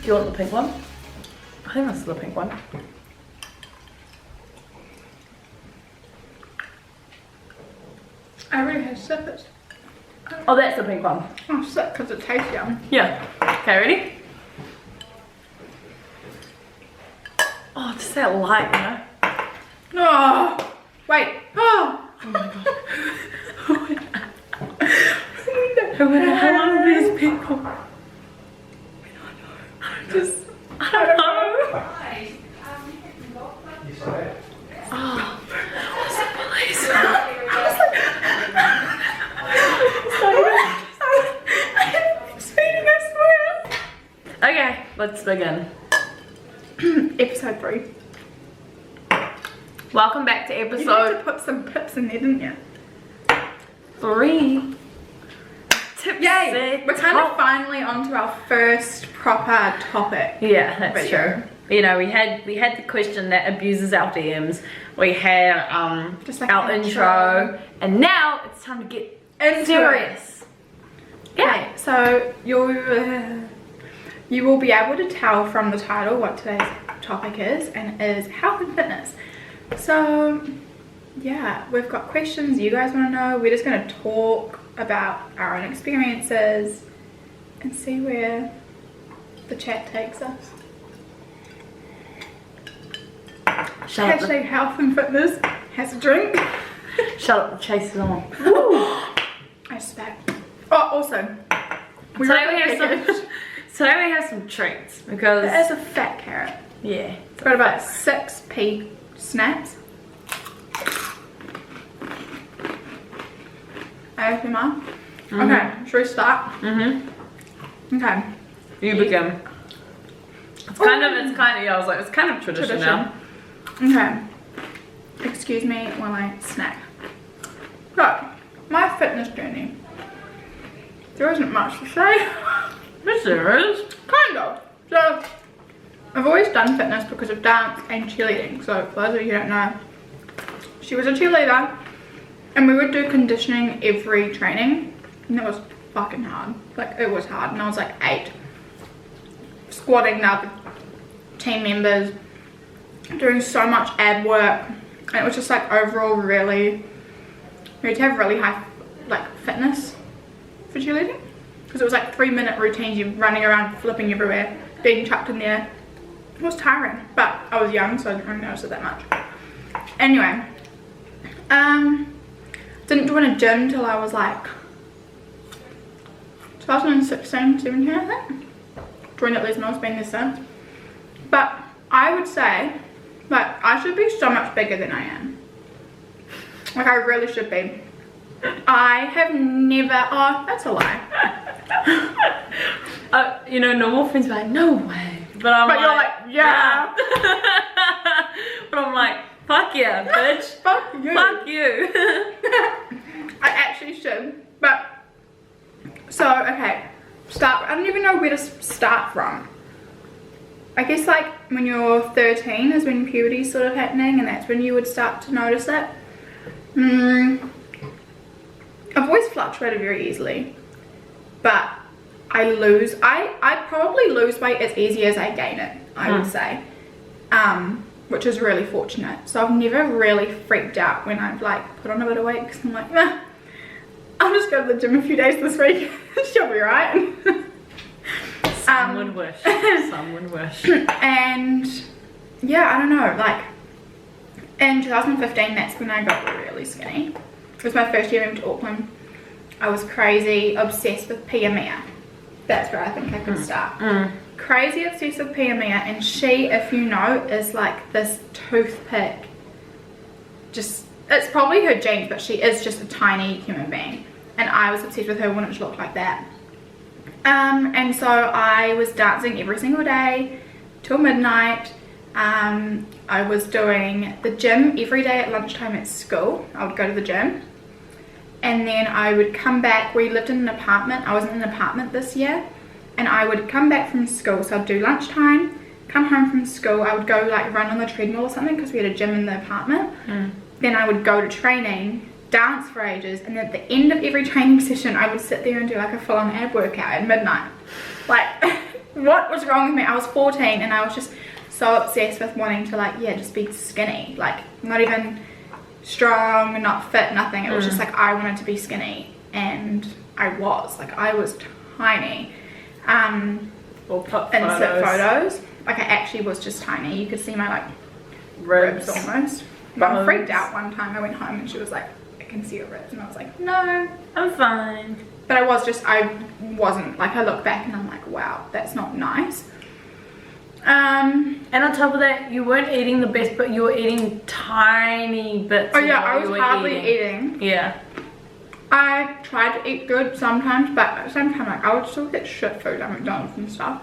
Do you want the pink one? I think this is the pink one. I already had sippers. Oh, that's the pink one. I'm sick because it tastes yum. Yeah. Okay, ready? Oh, it's that light, you know? Oh, wait. Oh. Oh my god. Who would have these people? I don't know. Oh, what's the police? Okay, let's begin. Episode 3. Welcome back to You needed episode to put some pips in there, didn't you? 3. Tipsy. Yay! We're kind of finally onto our first proper topic. Yeah, that's video. true. You know, we had the question that abuses our DMs. We had Just like our an intro, and now it's time to get Into serious. Yeah. Okay, so you will be able to tell from the title what today's topic is, and it is health and fitness. So yeah, we've got questions you guys want to know. We're just going to talk about our own experiences and see where the chat takes us. Shut up. Hashtag health and fitness has a drink. Shut up. The chase is on. I spat. Oh, also, Today we have some treats because it is a fat carrot. yeah, It's got about 6p snaps. ASMR. Okay, should we start? Okay. You begin. It's kind of yeah. I was like, it's kind of tradition now. Okay. Excuse me while I snack. So, my fitness journey. There isn't much to say. Yes, there is. Kind of. So, I've always done fitness because of dance and cheerleading. So, for those of you who don't know, she was a cheerleader and we would do conditioning every training. And it was fucking hard. Like, it was hard. And I was like 8. Squatting the other team members, doing so much ab work. And it was just like overall really, you had to have really high like fitness for cheerleading. Because it was like 3-minute routines, you running around, flipping everywhere, being chucked in there. It was tiring, but I was young, so I didn't really notice it that much. Anyway, didn't join a gym till I was like 2016, 17, I think. Joined at Lesmos, been there since. But I would say, like, I should be so much bigger than I am. Like, I really should be. I have never, oh, that's a lie. You know, normal friends are like, no way. But you're like, yeah. But I'm like, fuck yeah, bitch. Fuck you. Fuck you. I actually should. But, so, okay. I don't even know where to start from. I guess like when you're 13 is when puberty's sort of happening, and that's when you would start to notice it. I've always fluctuated very easily, but I probably lose weight as easy as I gain it, I would say, which is really fortunate. So I've never really freaked out when I've like put on a bit of weight, because I'm like, I'll just go to the gym a few days this week. She'll be right. Some would wish. Some would wish. And yeah, I don't know, like in 2015, that's when I got really skinny. It was my first year moving to Auckland. I was crazy obsessed with Pia Mia. That's where I think I could start. Crazy obsessed with Pia Mia, and she, if you know, is like this toothpick. Just, it's probably her genes, but she is just a tiny human being. And I was obsessed with her when it looked like that. And so I was dancing every single day till midnight. I was doing the gym every day at lunchtime at school. I would go to the gym, and then I would come back. We lived in an apartment. I was in an apartment this year, and I would come back from school. So I'd do lunchtime, come home from school. I would go like run on the treadmill or something because we had a gym in the apartment. Then I would go to training, dance for ages, and at the end of every training session I would sit there and do like a full-on ab workout at midnight. Like, what was wrong with me? I was 14 and I was just so obsessed with wanting to like, yeah, just be skinny. Like not even strong, not fit, nothing. It was just like I wanted to be skinny, and I was tiny. We'll put insert photos. Like I actually was just tiny. You could see my like ribs almost. But I freaked out one time. I went home and she was like, I can see your ribs, and I was like, no, I'm fine. but I wasn't like, I look back and I'm like, wow, that's not nice. And on top of that, you weren't eating the best, but you were eating tiny bits. Oh yeah, I was hardly eating. Yeah. I tried to eat good sometimes, but at the same time, like I would still get shit food at McDonald's and stuff.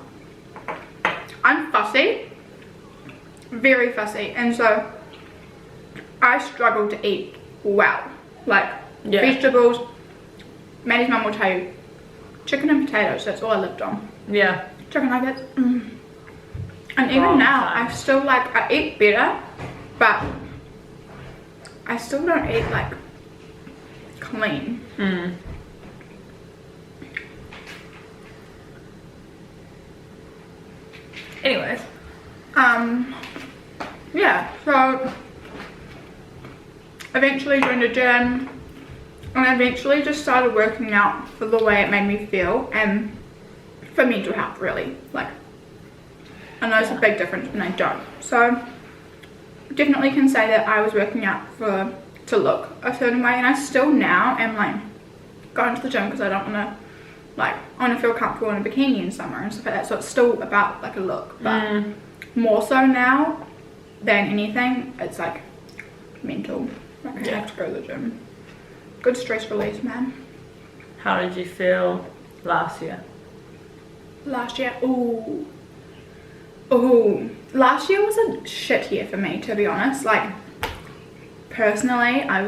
I'm fussy, very fussy, and so I struggle to eat well. Like vegetables, Maddie's mum will tell you, chicken and potatoes, that's all I lived on. Yeah. Chicken nuggets. And even now, I still like, I eat better, but I still don't eat like clean. Anyways. Yeah, so eventually joined a gym, and eventually just started working out for the way it made me feel and for mental health, really. Like, I know it's a big difference when I don't. So definitely can say that I was working out to look a certain way, and I still now am like going to the gym because I don't want to, like, I want to feel comfortable in a bikini in summer and stuff like that. So it's still about like a look, but more so now than anything, it's like mental. Like I have to go to the gym. Good stress release, man. How did you feel last year? Last year, last year was a shit year for me, to be honest. Like, personally, I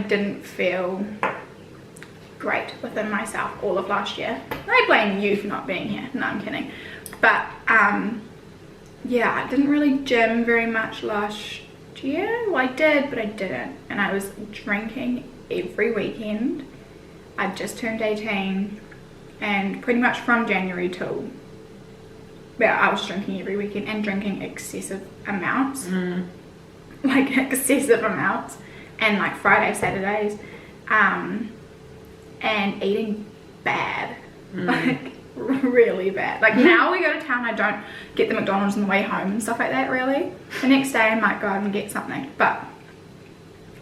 didn't feel great within myself all of last year. I blame you for not being here. No, I'm kidding. But, yeah, I didn't really gym very much last year. Well, I did, but I didn't. And I was drinking every weekend. I just turned 18, and pretty much from January till, yeah, I was drinking every weekend and drinking excessive amounts. Like excessive amounts, and like Friday, Saturdays, and eating bad, like really bad. Like now we go to town, I don't get the McDonald's on the way home and stuff like that really. The next day I might go out and get something, but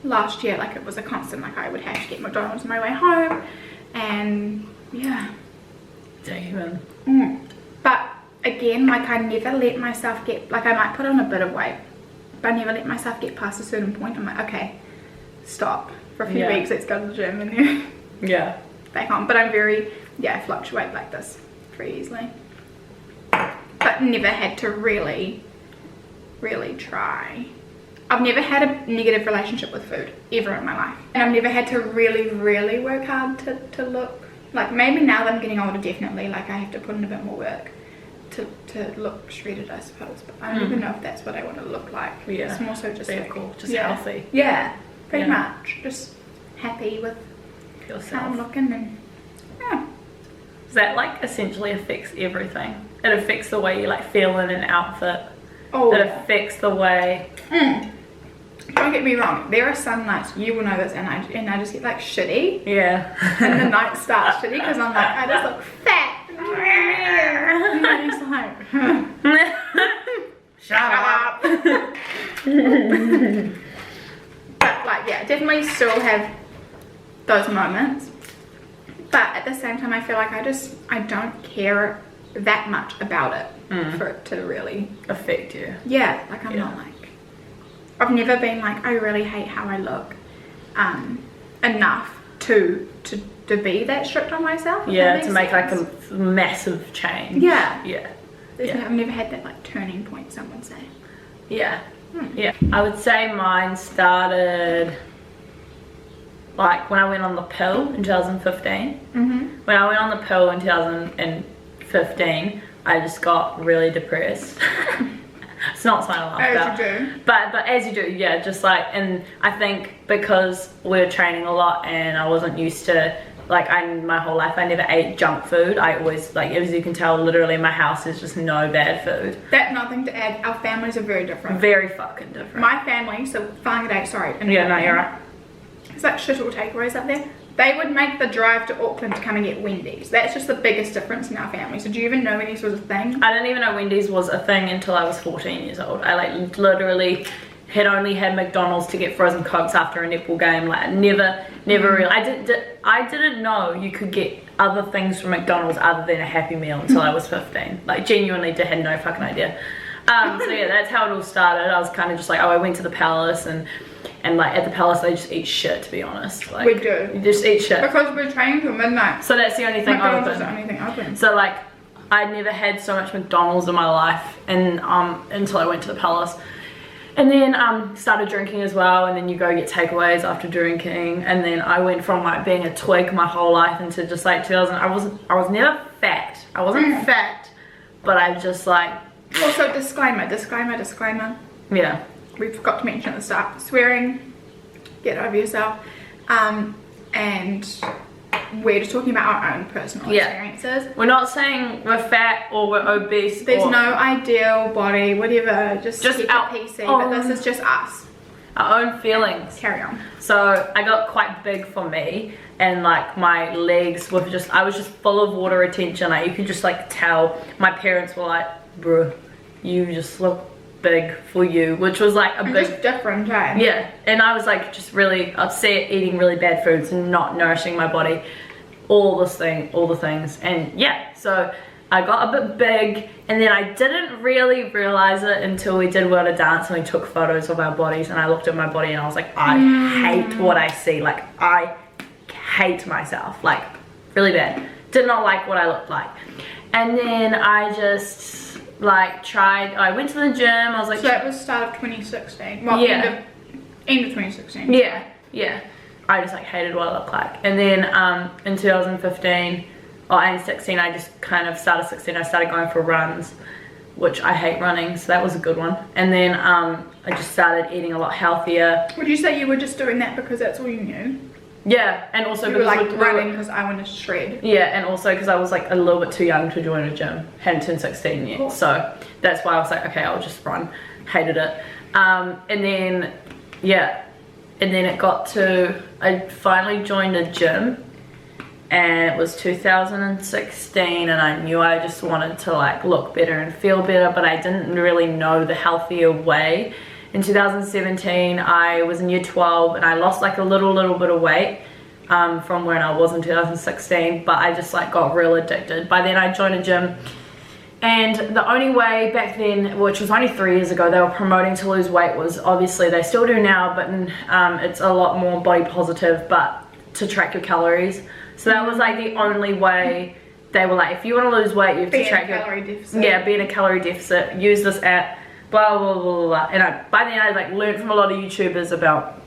last year, like, it was a constant, like I would have to get McDonald's on my way home, and yeah. Damn. But again, like I never let myself get, like I might put on a bit of weight, but I never let myself get past a certain point. I'm like, okay, stop for a few weeks, let's go to the gym, and then back on. But I'm very, I fluctuate like this pretty easily, but never had to really try. I've never had a negative relationship with food ever in my life, and I've never had to really work hard to look, like maybe now that I'm getting older, definitely, like I have to put in a bit more work to look shredded, I suppose, but I don't even know if that's what I want to look like. It's more so just like, cool, just healthy. Yeah, pretty much just happy with yourself. how I'm looking, and that like essentially affects everything. It affects the way you like feel in an outfit. It affects the way. Don't get me wrong, there are some nights, you will know this, and I just get like shitty. Yeah. And the night starts shitty because I'm like, I just look fat. And then he's like, Shut up. But like, yeah, definitely still have those moments. But at the same time, I feel like I don't care that much about it for it to really affect you. Yeah, like I'm not like, I've never been like, I really hate how I look enough to be that strict on myself. Yeah, to make like a massive change. Yeah. I've never had that like turning point, some would say. Yeah. Yeah. I would say mine started like when I went on the pill in 2015. When I went on the pill in 2015, I just got really depressed. It's not something I laugh about. As you do. But as you do, yeah, just like, and I think because we were training a lot and I wasn't used to like my whole life I never ate junk food. I always, like, as you can tell, literally my house is just no bad food. That's nothing to add. Our families are very different. Very fucking different. My family, so Whangarei, sorry. Yeah, no, you're right. It's like shit all takeaways up there. They would make the drive to Auckland to come and get Wendy's. That's just the biggest difference in our family. So do you even know Wendy's was a thing? I didn't even know Wendy's was a thing until I was 14 years old. I like literally had only had McDonald's to get frozen Cokes after a netball game. Like never really. I didn't know you could get other things from McDonald's other than a Happy Meal until I was 15. Like genuinely had no fucking idea. So yeah, that's how it all started. I was kind of just like, oh, I went to the Palace and like at the Palace they just eat shit, to be honest. Like, we do. You just eat shit. Because we're training till midnight. So that's the only thing McDonald's open. is the only thing open. So like, I'd never had so much McDonald's in my life, and until I went to the Palace. And then started drinking as well, and then you go get takeaways after drinking, and then I went from like being a twig my whole life into just like 2000. I was never fat. I wasn't fat, but I just like. Also, disclaimer. Yeah. We forgot to mention at the start. Swearing, get over yourself, and we're just talking about our own personal experiences. We're not saying we're fat or we're obese. There's no ideal body, whatever. Just keep it our PC. But this is just us. Our own feelings. Carry on. So I got quite big for me, and like my legs were just, I was just full of water retention. Like you could just like tell. My parents were like, bro, you just look big for you, which was like a big, just different, eh? yeah. And I was like just really upset, eating really bad foods and not nourishing my body, all the things. And yeah, so I got a bit big, and then I didn't really realize it until we did World of Dance and we took photos of our bodies, and I looked at my body and I was like, I hate what I see. Like I hate myself, like really bad. Did not like what I looked like. And then I just like I went to the gym. I was like, so that was start of 2016. Well, yeah, end of 2016. Yeah. I just like hated what I looked like. And then in 2015 and 16, I just kind of started 16. I started going for runs, which I hate running, so that was a good one. And then I just started eating a lot healthier. Would you say you were just doing that because that's all you knew? Yeah, and also you because were like running because I want to shred. Yeah, and also because I was like a little bit too young to join a gym. Hadn't turned 16 yet, cool. So that's why I was like, okay, I'll just run. Hated it. And then it got to, I finally joined a gym, and it was 2016, and I knew I just wanted to like look better and feel better, but I didn't really know the healthier way. In 2017, I was in year 12, and I lost like a little bit of weight from when I was in 2016, but I just like got real addicted. By then I joined a gym, and the only way back then, which was only 3 years ago, they were promoting to lose weight was, obviously they still do now, but it's a lot more body positive, but to track your calories. So that was like the only way. They were like, if you want to lose weight, you have to track your calorie deficit. Yeah, be in a calorie deficit. Use this app. Blah blah blah blah blah. And by then I like learned from a lot of YouTubers about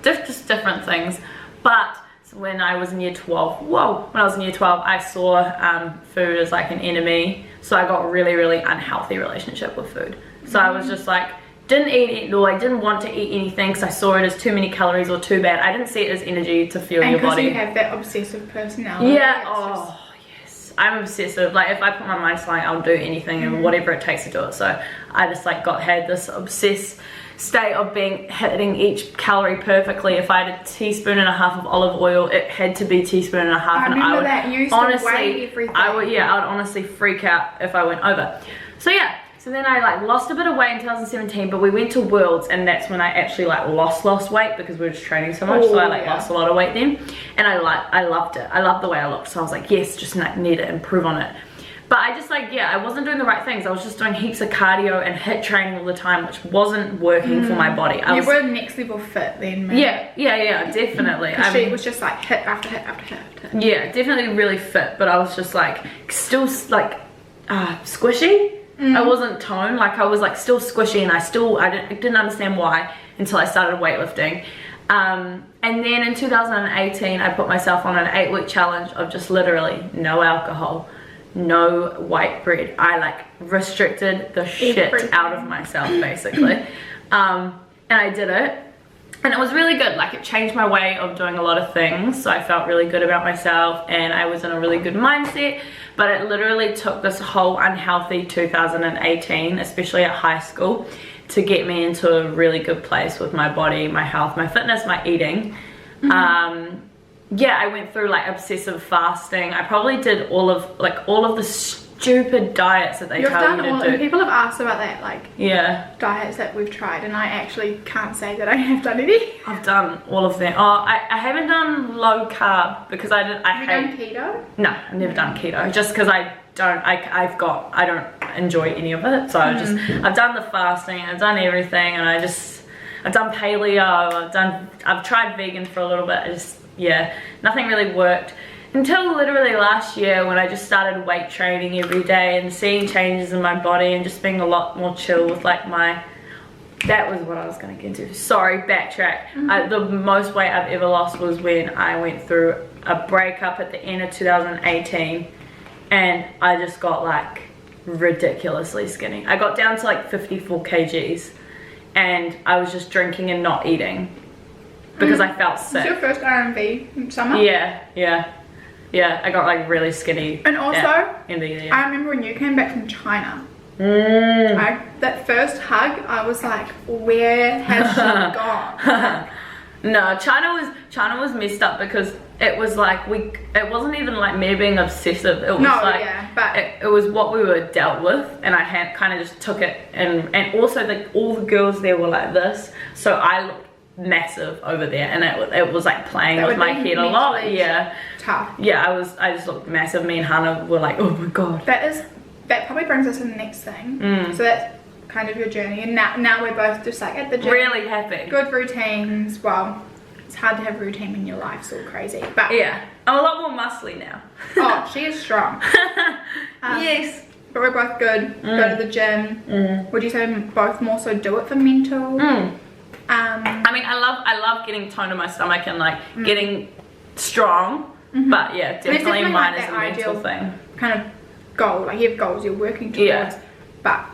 just different things. But when I was in year 12, I saw food as like an enemy. So I got a really unhealthy relationship with food. So I was just like, didn't eat it, or I didn't want to eat anything because I saw it as too many calories or too bad. I didn't see it as energy to fuel your body. And because you have that obsessive personality. Yeah, yes. I'm obsessive. Like if I put my mind to something, I'll do anything and whatever it takes to do it. So I just like had this obsessed state of hitting each calorie perfectly. If I had a teaspoon and a half of olive oil, it had to be teaspoon and a half. I remember that. You used to weigh everything. I would honestly freak out if I went over. So yeah. So then I like lost a bit of weight in 2017, but we went to Worlds, and that's when I actually like lost weight because we were just training so much. So I like lost a lot of weight then, and I loved it. I loved the way I looked. So I was like, yes, just need to improve on it. But I just like, I wasn't doing the right things. I was just doing heaps of cardio and HIIT training all the time, which wasn't working for my body. You were next level fit then, man. Yeah, definitely. She was just like HIIT after HIIT after HIIT. Yeah, definitely really fit, but I was just like still like squishy. I wasn't toned, like I was like still squishy, and I didn't understand why until I started weightlifting. And then in 2018 I put myself on an 8-week challenge of just literally no alcohol, no white bread. I like restricted the shit out of myself basically. And I did it, And it was really good. Like, it changed my way of doing a lot of things, so I felt really good about myself and I was in a really good mindset. But it literally took this whole unhealthy 2018, especially at high school, to get me into a really good place with my body, my health, my fitness, my eating. Yeah, I went through like obsessive fasting. I probably did all of the stupid diets that they tell you to do. And people have asked about that, like, yeah, diets that we've tried, and I actually can't say that I have done any. I've done all of them. Oh, I haven't done low carb because I hate. Have you done keto? No, I've never done keto, just because I don't enjoy any of it. So I've done the fasting, I've done everything, and I've done paleo, I've tried vegan for a little bit. Yeah, nothing really worked until literally last year when I just started weight training every day and seeing changes in my body and just being a lot more chill with like that was what I was going to get into. Sorry, backtrack. The most weight I've ever lost was when I went through a breakup at the end of 2018 and I just got like ridiculously skinny. I got down to like 54 kgs and I was just drinking and not eating because I felt sick. Was your first RMV summer? Yeah, I got like really skinny. And also, in the year. I remember when you came back from China. That first hug, I was like, where has she gone? No, China was messed up because it was like it wasn't even like me being obsessive. It was it was what we were dealt with, and I had kind of just took it, and also all the girls there were like this, so I looked massive over there, and it was like playing with my head a lot. Yeah, tough. Yeah, I just looked massive. Me and Hannah were like, oh my god. That probably brings us to the next thing. So that's kind of your journey, and now we're both just like at the gym. Really happy. Good routines. Well, it's hard to have a routine when your life's all crazy, but yeah, I'm a lot more muscly now. Oh, she is strong. Yes. But we're both good. Go to the gym. Would you say both more so do it for mental? I mean, I love getting tone in my stomach and like getting strong, but yeah, definitely mine is a mental thing. Kind of goal, like you have goals you're working towards, but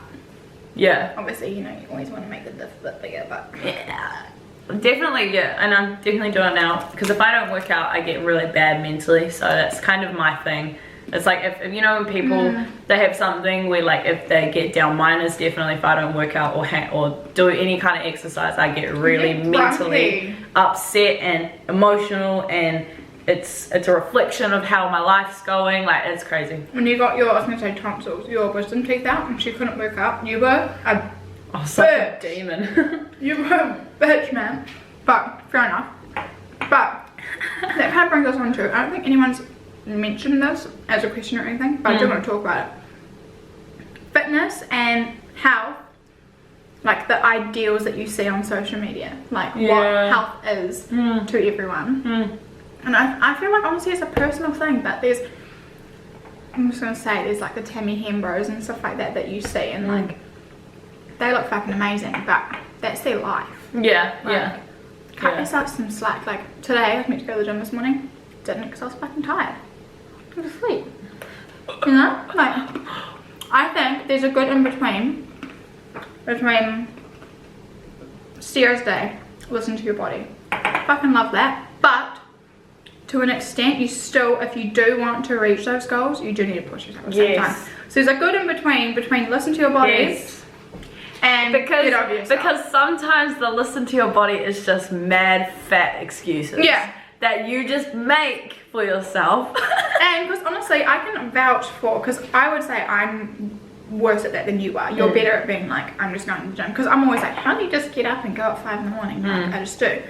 yeah, obviously, you know, you always want to make the diff a bit bigger, but yeah, definitely, yeah, and I'm definitely doing it now because if I don't work out, I get really bad mentally, so that's kind of my thing. It's like if you know, when people they have something where like if they get down, mine is definitely if I don't work out or do any kind of exercise, I get really mentally upset and emotional, and it's a reflection of how my life's going. Like, it's crazy. When you got your, I was gonna say tonsils, your wisdom teeth out and she couldn't work out, you were a such a demon. You were a bitch, man. But fair enough. But that kind of brings us on to, I don't think anyone's mentioned this as a question or anything, but I do want to talk about it. Fitness and health, like the ideals that you see on social media, like what health is to everyone. And I feel like honestly it's a personal thing, but I'm just gonna say there's like the Tammy Hembros and stuff like that you see, and like they look fucking amazing, but that's their life. Cut yourself some slack. Like today I was meant to go to the gym this morning, didn't, because I was fucking tired. I was asleep. You know, like I think there's a good in between Sarah's day, listen to your body. Fucking love that, but to an extent, you still, if you do want to reach those goals, you do need to push yourself at the same time. So there's a good in between listen to your body and get over yourself. Because sometimes the listen to your body is just mad fat excuses. That you just make for yourself. And because honestly, I can vouch for, because I would say I'm worse at that than you are. You're better at being like, I'm just going to the gym. Because I'm always like, how do you just get up and go at 5 in the morning? Like, I just do.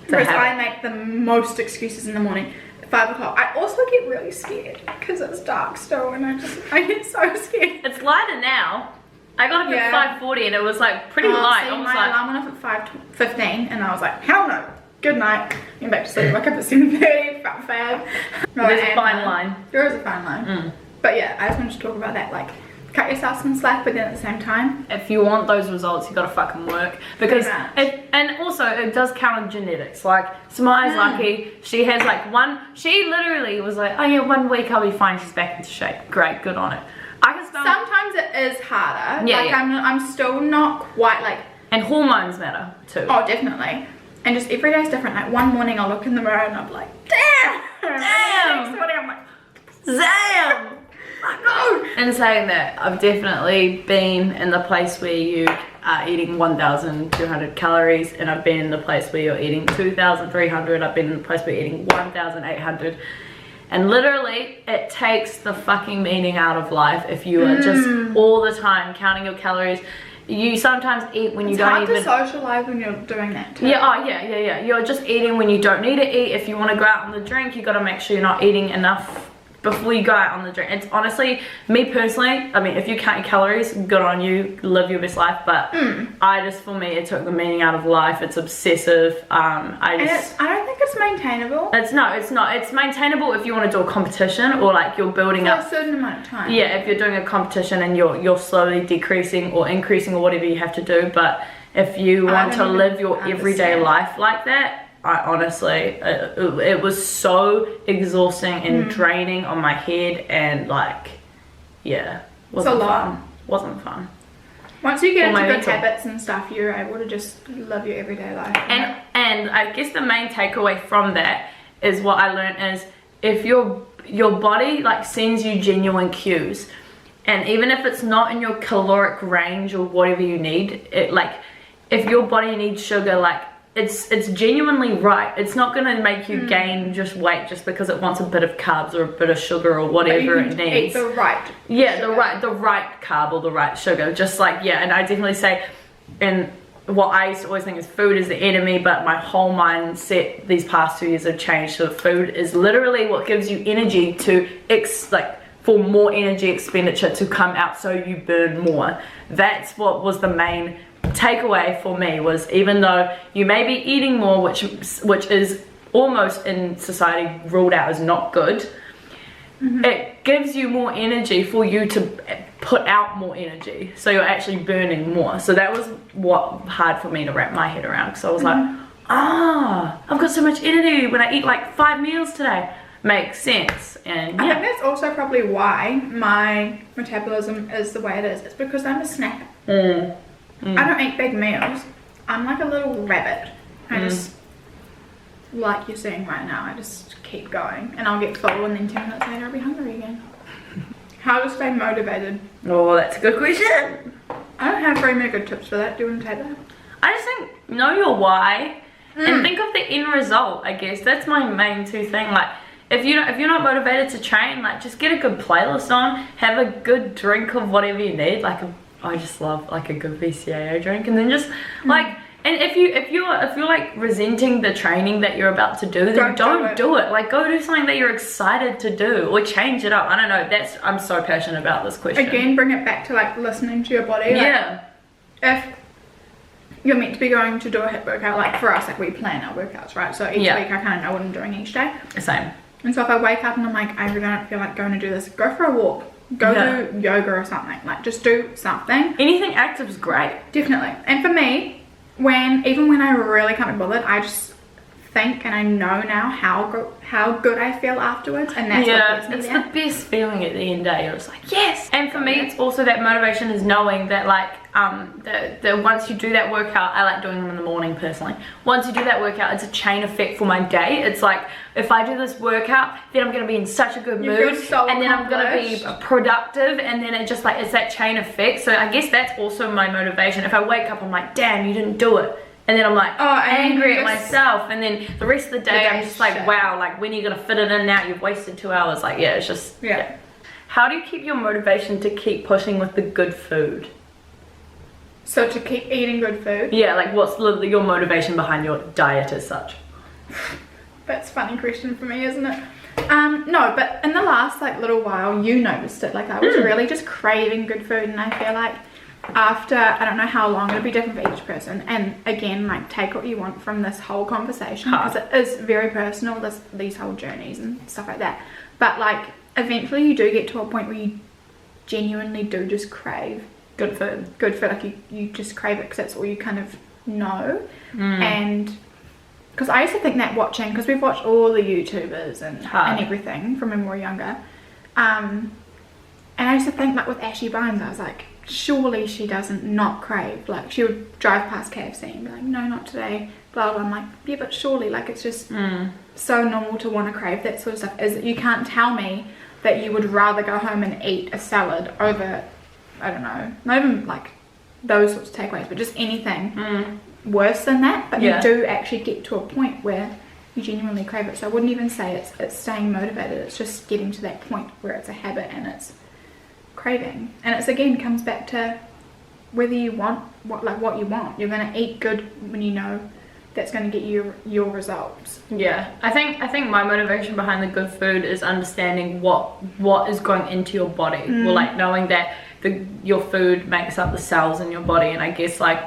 Whereas I make the most excuses in the morning at 5 o'clock. I also get really scared because it's dark still, and I get so scared. It's lighter now. I got up at 5:40 and it was like pretty light. See, my alarm went off at 5:15 and I was like, hell no. Good night. Went back to sleep. Woke up at 7:30. Felt fab. There's a fine line. There is a fine line. But yeah, I just wanted to talk about that. Like, cut yourself some slack, but then at the same time, if you want those results, you gotta fucking work, because and also it does count on genetics. Like Samaya's lucky, she has like she literally was like, oh yeah, 1 week I'll be fine, she's back into shape. Great, good on it. I can spell sometimes it is harder. I'm still not quite like And hormones matter too. Oh, definitely. And just every day is different. Like one morning I'll look in the mirror and I'm like, damn! Damn! Next morning I'm like, Damn! no! In saying that, I've definitely been in the place where you are eating 1,200 calories, and I've been in the place where you're eating 2,300. I've been in the place where you're eating 1,800. And literally, it takes the fucking meaning out of life if you are just all the time counting your calories. You sometimes eat when you don't even... It's hard to socialize when you're doing that too. Yeah, oh yeah. You're just eating when you don't need to eat. If you want to go out on the drink, you got to make sure you're not eating enough before you go out on the drink. It's honestly, me personally, I mean, if you count your calories, good on you, live your best life. But for me, it took the meaning out of life. It's obsessive. I don't think it's maintainable. It's not. It's maintainable if you want to do a competition, or like you're building up for a certain amount of time. Yeah, if you're doing a competition and you're slowly decreasing or increasing or whatever you have to do. But if you want to live your everyday life like that, I honestly, it was so exhausting and draining on my head, and like, yeah, wasn't fun. Once you get into good habits and stuff, you're able to just live your everyday life. And I guess the main takeaway from that is what I learned is if your body like sends you genuine cues, and even if it's not in your caloric range or whatever you need, it like if your body needs sugar, like it's genuinely right. It's not going to make you gain just weight just because it wants a bit of carbs or a bit of sugar or whatever it needs. Eat the right sugar. the right carb or the right sugar. Just like, yeah, and I definitely say, and what I used to always think is food is the enemy, but my whole mindset these past 2 years have changed. So food is literally what gives you energy to for more energy expenditure to come out so you burn more. That's what was the main takeaway for me, was even though you may be eating more, which is almost in society ruled out as not good, it gives you more energy for you to put out more energy, so you're actually burning more. So that was what hard for me to wrap my head around, because I was like, I've got so much energy when I eat like 5 meals today. Makes sense. And yeah, I think that's also probably why my metabolism is the way it is. It's because I'm a snacker. I don't eat big meals. I'm like a little rabbit. I just, like you're seeing right now, I just keep going, and I'll get full, and then 10 minutes later I'll be hungry again. How to stay motivated? Oh, that's a good question. I don't have very many good tips for that. Do you want to take that? I just think know your why and think of the end result. I guess that's my main two thing. Like if you're not motivated to train, like just get a good playlist on, have a good drink of whatever you need, like I just love like a good BCAA drink, and then just like, and if you're like resenting the training that you're about to do, then don't do it. Like go do something that you're excited to do, or change it up. I don't know. I'm so passionate about this question. Again, bring it back to like listening to your body. Yeah. Like, if you're meant to be going to do a HIIT workout, like for us, like we plan our workouts, right? So each week I kind of know what I'm doing each day. Same. And so if I wake up and I'm like, I really don't feel like going to do this, go for a walk. Go do yoga or something. Like just do something. Anything active is great. Definitely. And for me, even when I really can't be bothered, I just think and I know now how good I feel afterwards, and that's what gets me it's there. the best feeling at the end of the day. You're just like, yes. And for me, it's also that motivation is knowing that like that once you do that workout, I like doing them in the morning personally. Once you do that workout, it's a chain effect for my day. It's like if I do this workout, then I'm gonna be in such a good mood, and then I'm gonna be productive, and then it's that chain effect. So I guess that's also my motivation. If I wake up, I'm like, damn, you didn't do it. And then I'm like angry at myself, and then the rest of the day I'm just like, wow, like when are you gonna fit it in now? You've wasted 2 hours. Like it's just How do you keep your motivation to keep pushing with the good food? So to keep eating good food? Yeah, like what's your motivation behind your diet as such? That's a funny question for me, isn't it? No, but in the last like little while, you noticed it. Like I was really just craving good food, and I feel like after, I don't know how long, it'll be different for each person, and again, like take what you want from this whole conversation, because it is very personal, these whole journeys and stuff like that. But like eventually you do get to a point where you genuinely do just crave good food. Like you just crave it because that's all you kind of know. And because I used to think that because we've watched all the YouTubers and everything from when we were younger, and I used to think like with Ashy Bones, I was like, surely she doesn't not crave. Like, she would drive past KFC and be like, no, not today, blah, blah. I'm like, yeah, but surely, like, it's just so normal to want to crave that sort of stuff. Is you can't tell me that you would rather go home and eat a salad over, I don't know, not even like those sorts of takeaways, but just anything worse than that. But you do actually get to a point where you genuinely crave it. So I wouldn't even say it's staying motivated. It's just getting to that point where it's a habit and it's craving. And it's, again, comes back to whether you want what you want. You're going to eat good when you know that's going to get you your results. Yeah, I think my motivation behind the good food is understanding what is going into your body. Well, like, knowing that your food makes up the cells in your body. And I guess, like,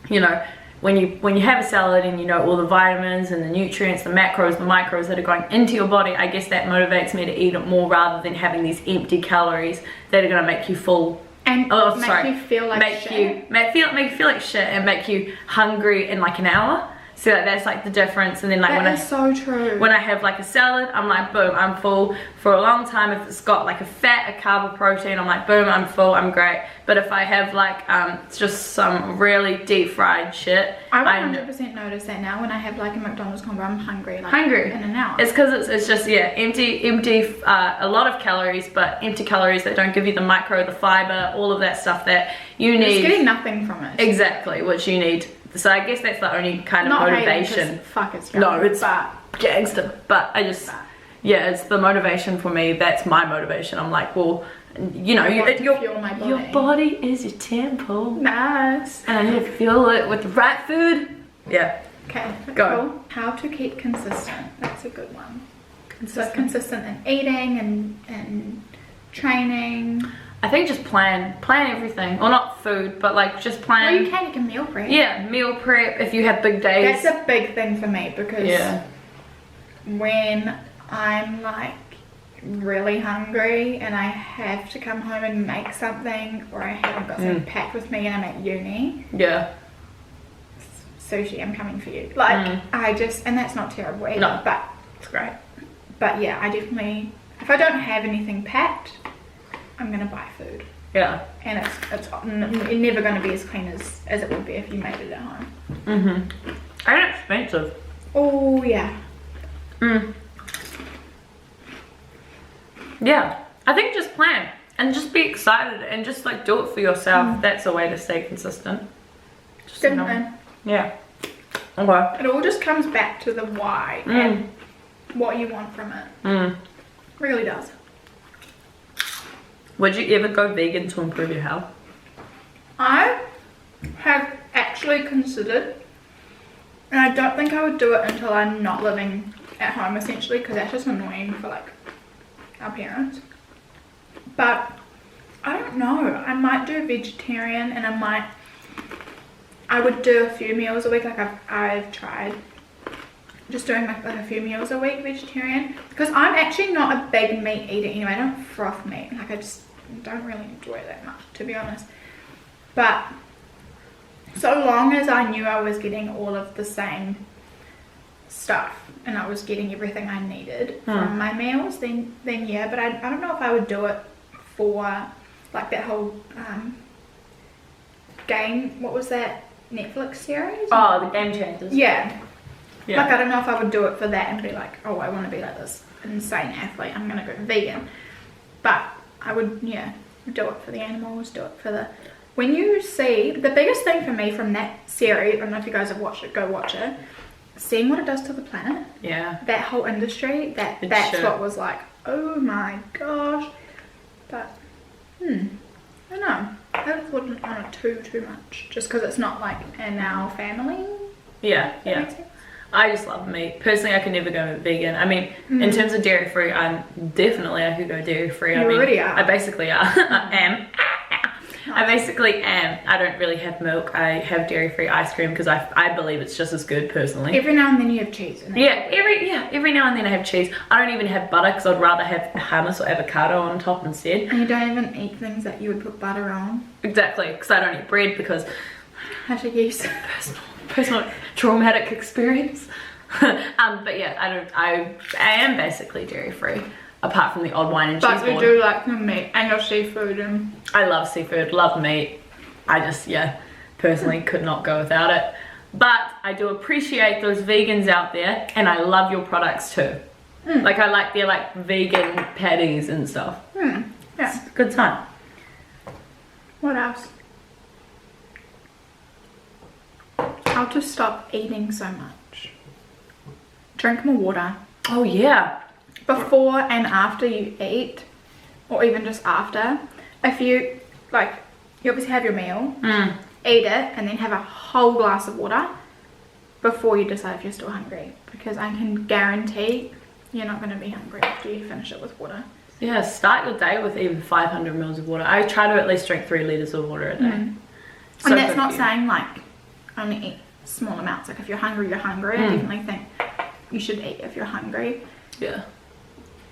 you know, when you have a salad and you know all the vitamins and the nutrients, the macros, the micros that are going into your body, I guess that motivates me to eat it more rather than having these empty calories that are going to make you full. And make you feel like shit. Make you feel like shit and make you hungry in like an hour. So that's like the difference. And then, like, that is so true. When I have like a salad, I'm like, boom, I'm full for a long time. If it's got like a fat, a carb, a protein, I'm like, boom, I'm full, I'm great. But if I have like just some really deep fried shit, I 100% notice that now when I have like a McDonald's combo, I'm hungry in an hour. It's because it's just, yeah, empty, a lot of calories, but empty calories that don't give you the micro, the fiber, all of that stuff that you need. You're getting nothing from it. Exactly, which you need. So I guess that's the only kind of not motivation. Fuck, it's no, it's gangster. But I just, yeah, it's the motivation for me. That's my motivation. I'm like, well, you know, your body is your temple. Nice. And I need to fuel it with the right food. Yeah. Okay, go. Cool. How to keep consistent. That's a good one. So consistent in eating and training. I think just plan everything. Well, not food, but like just plan. Well, you can meal prep. Yeah, meal prep if you have big days. That's a big thing for me because when I'm like really hungry and I have to come home and make something, or I haven't got something packed with me and I'm at uni. Yeah. Sushi, I'm coming for you. Like, and that's not terrible either, no, but it's great. But yeah, I definitely, if I don't have anything packed, I'm gonna buy food. Yeah. And it's never gonna be as clean as it would be if you made it at home. And expensive. Oh yeah. Yeah, I think just plan and just be excited and just like do it for yourself. That's a way to stay consistent. Just, good plan. Yeah. Okay. It all just comes back to the why and what you want from it. Really does. Would you ever go vegan to improve your health? I have actually considered, and I don't think I would do it until I'm not living at home, essentially, because that's just annoying for like our parents. But I don't know, I might do vegetarian, and I would do a few meals a week. Like I've tried just doing like a few meals a week vegetarian, because I'm actually not a big meat eater anyway. I don't froth meat, like I just don't really enjoy it that much, to be honest. But so long as I knew I was getting all of the same stuff and I was getting everything I needed from my meals, then yeah. But I don't know if I would do it for like that whole game, what was that Netflix series? Oh, the Game Changers. Yeah. Like, I don't know if I would do it for that and be like, oh, I want to be like this insane athlete, I'm gonna go vegan. But I would, do it for the animals, do it for the... When you see, the biggest thing for me from that series, I don't know if you guys have watched it, go watch it, seeing what it does to the planet. Yeah. That whole industry, that's what was like, oh my gosh. But, I don't know. I wouldn't want it too much, just because it's not like in our family. Yeah, yeah. I just love meat. Personally, I could never go vegan. I mean, in terms of dairy free, I could go dairy free. Already are. I basically are. I am. I basically am. I don't really have milk. I have dairy free ice cream because I believe it's just as good personally. Every now and then you have cheese. Every now and then I have cheese. I don't even have butter because I'd rather have hummus or avocado on top instead. And you don't even eat things that you would put butter on. Exactly, because I don't eat bread because use personal traumatic experience. But yeah, I am basically dairy free. apart from the odd wine and cheese But we board. do like the meat and your seafood and... I love seafood, love meat. I just, yeah, personally could not go without it. But I do appreciate those vegans out there, and I love your products too. Like I like their like vegan patties and stuff. Yeah. It's a good time. What else? How to stop eating so much. Drink more water. Oh yeah. Before and after you eat, or even just after. If you, like, you obviously have your meal, eat it, and then have a whole glass of water before you decide if you're still hungry. Because I can guarantee you're not going to be hungry after you finish it with water. Yeah, start your day with even 500 mils of water. I try to at least drink 3 liters of water a day. And that's not saying like only eat small amounts. Like if you're hungry, you're hungry. I definitely think you should eat if you're hungry. Yeah.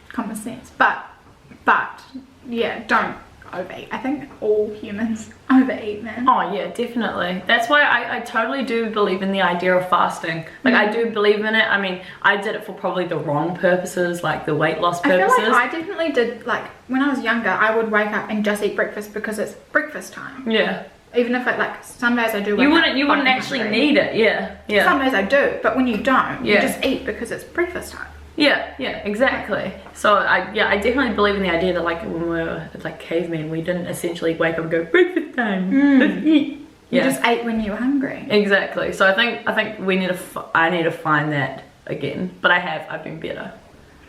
Common sense. But yeah, don't overeat. I think all humans overeat, man. Oh yeah, definitely. That's why I totally do believe in the idea of fasting. Like I do believe in it. I mean, I did it for probably the wrong purposes, like the weight loss purposes. I feel like I definitely did, like when I was younger, I would wake up and just eat breakfast because it's breakfast time. Yeah. Even if like some days I do You wouldn't actually need it. Yeah. Yeah. Some days I do, but when you don't, you Yeah. just eat because it's breakfast time. Yeah, exactly. So I definitely believe in the idea that like when we were like cavemen, we didn't essentially wake up and go breakfast time. Let's eat. You just ate when you were hungry. Exactly. So I think we need to I need to find that again. But I've been better.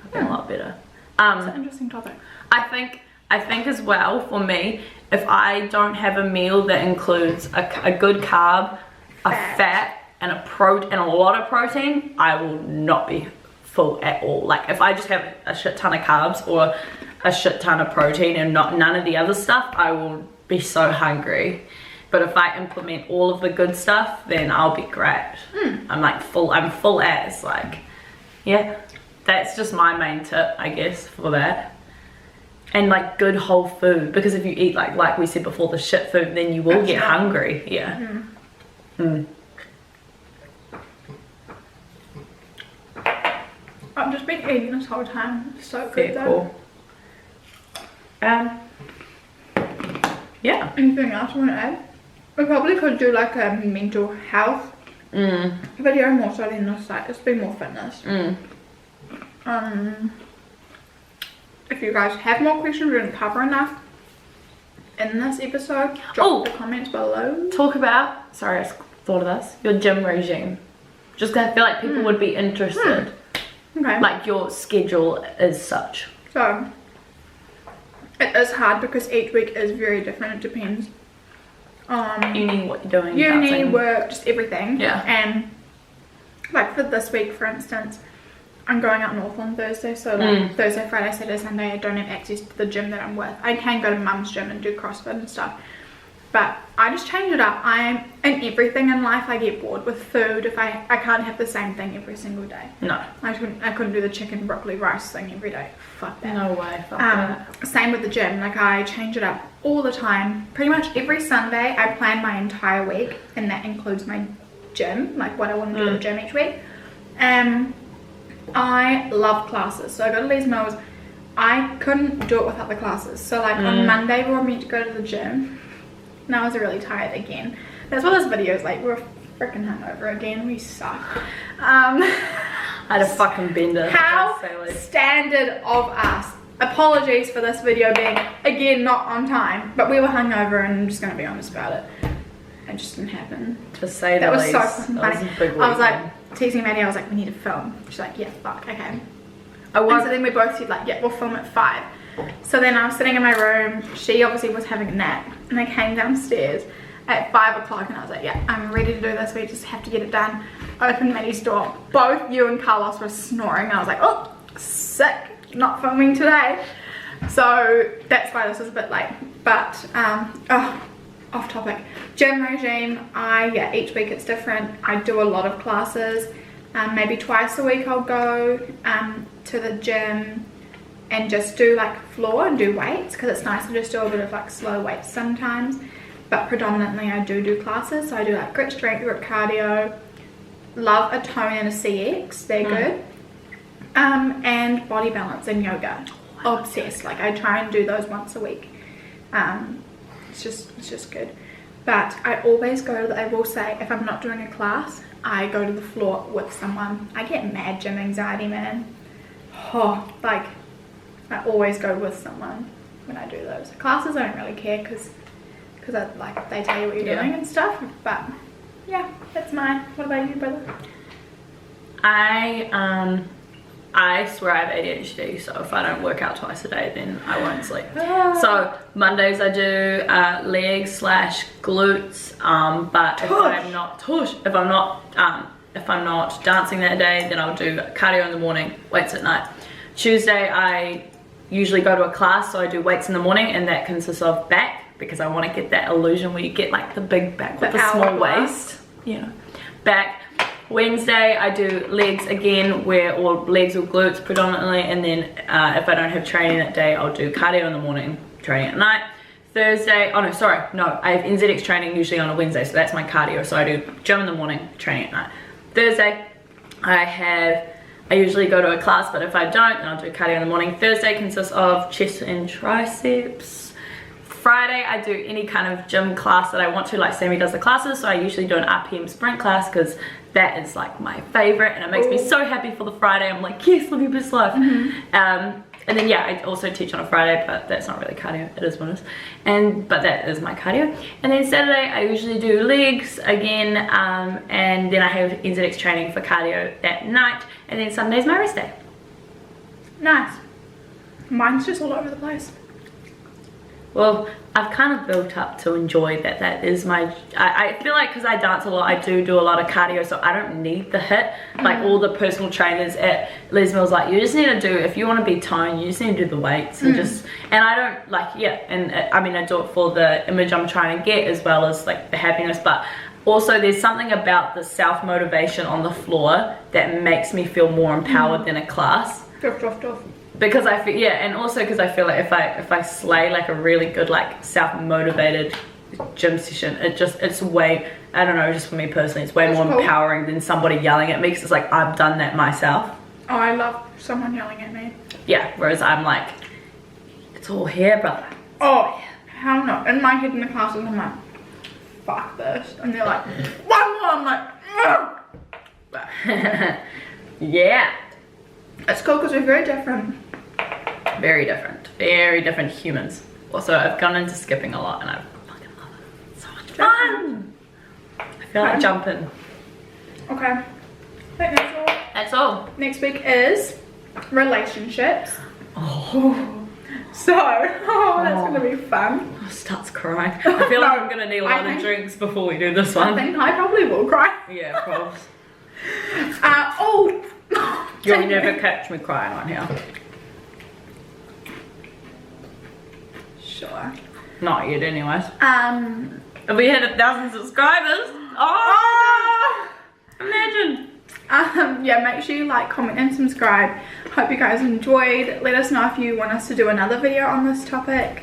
I've been a lot better. It's an interesting topic. I think as well for me, if I don't have a meal that includes a good carb, a fat, and a lot of protein, I will not be full at all. Like if I just have a shit ton of carbs or a shit ton of protein and none of the other stuff, I will be so hungry. But if I implement all of the good stuff, then I'll be great. I'm full as, like, yeah. That's just my main tip, I guess, for that. And like good whole food, because if you eat like we said before, the shit food, then you will get hungry. Yeah. I've just been eating this whole time. It's so good though. Cool. Yeah. Anything else you want to add? We probably could do like a mental health video more so than this, like it's been more fitness. If you guys have more questions we didn't cover enough in this episode, drop the comments below. Talk about, sorry I thought of this, your gym regime. Just 'cause I feel like people would be interested. Okay. Like your schedule is such. So it is hard because each week is very different. It depends on Uni, what you're doing. uni, dancing. work, just everything. Yeah. And like for this week, for instance, I'm going up north on Thursday, so like Thursday, Friday, Saturday, Sunday, I don't have access to the gym that I'm with. I can go to mum's gym and do CrossFit and stuff, but I just change it up. In everything in life, I get bored with food. If I can't have the same thing every single day. No. I couldn't do the chicken, broccoli, rice thing every day. Fuck that. No way. Fuck that. Same with the gym. Like I change it up all the time. Pretty much every Sunday, I plan my entire week, and that includes my gym, like what I want to do at the gym each week. I love classes, so I go to Les Mills. I couldn't do it without the classes. So like on Monday we were meant to go to the gym, and I was really tired again. That's what this video is like. We're freaking hungover again. We suck. I had a fucking bender. How standard of us. Apologies for this video being again not on time, but we were hungover, and I'm just gonna be honest about it. It just didn't happen. To say that the was least. so fucking funny. That was a big I was like weekend. teasing Maddy. I was like, we need to film. She's like, yeah, fuck, okay. And so then we both said like, yeah, we'll film at 5. So then I was sitting in my room. She obviously was having a nap, and I came downstairs at 5 o'clock, and I was like, yeah, I'm ready to do this. We just have to get it done. Opened Maddie's door. Both you and Carlos were snoring. I was like, oh, sick. Not filming today. So that's why this is a bit late. But off topic. Gym regime. Each week it's different. I do a lot of classes. Maybe twice a week I'll go to the gym and just do like floor and do weights, because it's nice to just do a bit of like slow weights sometimes. But predominantly I do classes. So I do like grip strength, grip cardio. Love a tone and a CX. They're good. And body balance and yoga. Oh, obsessed. Like I try and do those once a week. It's just good. But I always go, I will say, if I'm not doing a class, I go to the floor with someone. I get mad gym anxiety, man. Oh, like I always go with someone when I do those. Classes I don't really care because like they tell you what you're doing and stuff. But yeah, that's mine. What about you, brother? I swear I have ADHD, so if I don't work out twice a day, then I won't sleep. So Mondays I do legs / glutes, but if I'm not dancing that day, then I'll do cardio in the morning, weights at night. Tuesday I usually go to a class, so I do weights in the morning, and that consists of back, because I want to get that illusion where you get like the big back with the small waist, you know, back. Wednesday I do legs again, or legs or glutes predominantly, and then if I don't have training that day, I'll do cardio in the morning, training at night. Thursday, I have NZX training usually on a Wednesday, so that's my cardio. So I do gym in the morning, training at night. Thursday I usually go to a class, but if I don't, then I'll do cardio in the morning. Thursday consists of chest and triceps. Friday I do any kind of gym class that I want to, like Sammy does the classes, so I usually do an RPM sprint class because that is like my favorite, and it makes me so happy for the Friday. I'm like, yes, live your best life. And then yeah, I also teach on a Friday, but that's not really cardio, it is what it is. But that is my cardio. And then Saturday I usually do legs again, and then I have NZX training for cardio that night, and then Sunday's my rest day. Nice. Mine's just all over the place. Well, I've kind of built up to enjoy that is my, I feel like because I dance a lot, I do a lot of cardio, so I don't need the HIIT. Like all the personal trainers at Les Mills, like you just need to do, if you want to be toned, you just need to do the weights and and I don't like, and I mean, I do it for the image I'm trying to get as well as like the happiness, but also there's something about the self-motivation on the floor that makes me feel more empowered than a class. Because I feel, and also because I feel like if I slay like a really good like self-motivated gym session, it's way, I don't know, just for me personally, it's way more empowering than somebody yelling at me, because it's like I've done that myself. Oh, I love someone yelling at me. Yeah, whereas I'm like, it's all here, brother. Oh, hell no. In my head in the classes, I'm like, fuck this, and they're like, one more. I'm like, yeah. It's cool because we're very different. Very different humans. Also, I've gone into skipping a lot and I fucking love it. It's so much fun. I feel like jumping. Okay. I think that's all. That's all. Next week is relationships. Oh. So, that's going to be fun. I starts crying. I feel like I'm going to need a lot of drinks before we do this one. I think I probably will cry. Yeah, of course. You'll never catch me crying on here. Sure. Not yet, anyways. If we hit 1,000 subscribers. Imagine. Yeah, make sure you like, comment, and subscribe. Hope you guys enjoyed. Let us know if you want us to do another video on this topic.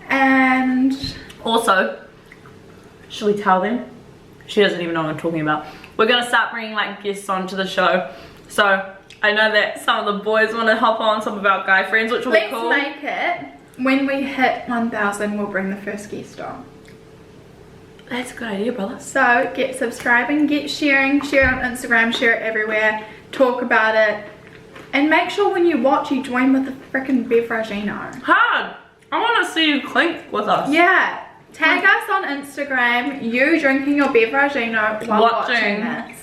And also, should we tell them? She doesn't even know what I'm talking about. We're gonna start bringing like guests onto the show. So I know that some of the boys want to hop on, some of our guy friends, which will be cool. Let's make it, when we hit 1,000, we'll bring the first guest on. That's a good idea, brother. So get subscribing, get sharing, share it on Instagram, share it everywhere, talk about it, and make sure when you watch you join with the freaking bevaragino. Hard. I want to see you clink with us. Yeah. Tag us on Instagram, you drinking your bevaragino while watching this.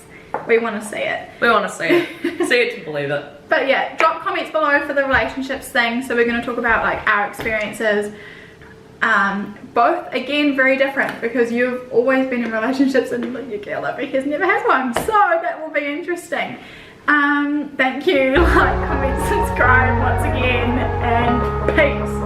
We want to see it. We want to see it. See it to believe it. But yeah, drop comments below for the relationships thing. So we're going to talk about like our experiences. Both, again, very different, because you've always been in relationships and your girl over here has never had one. So that will be interesting. Thank you. Like, comment, subscribe once again, and peace.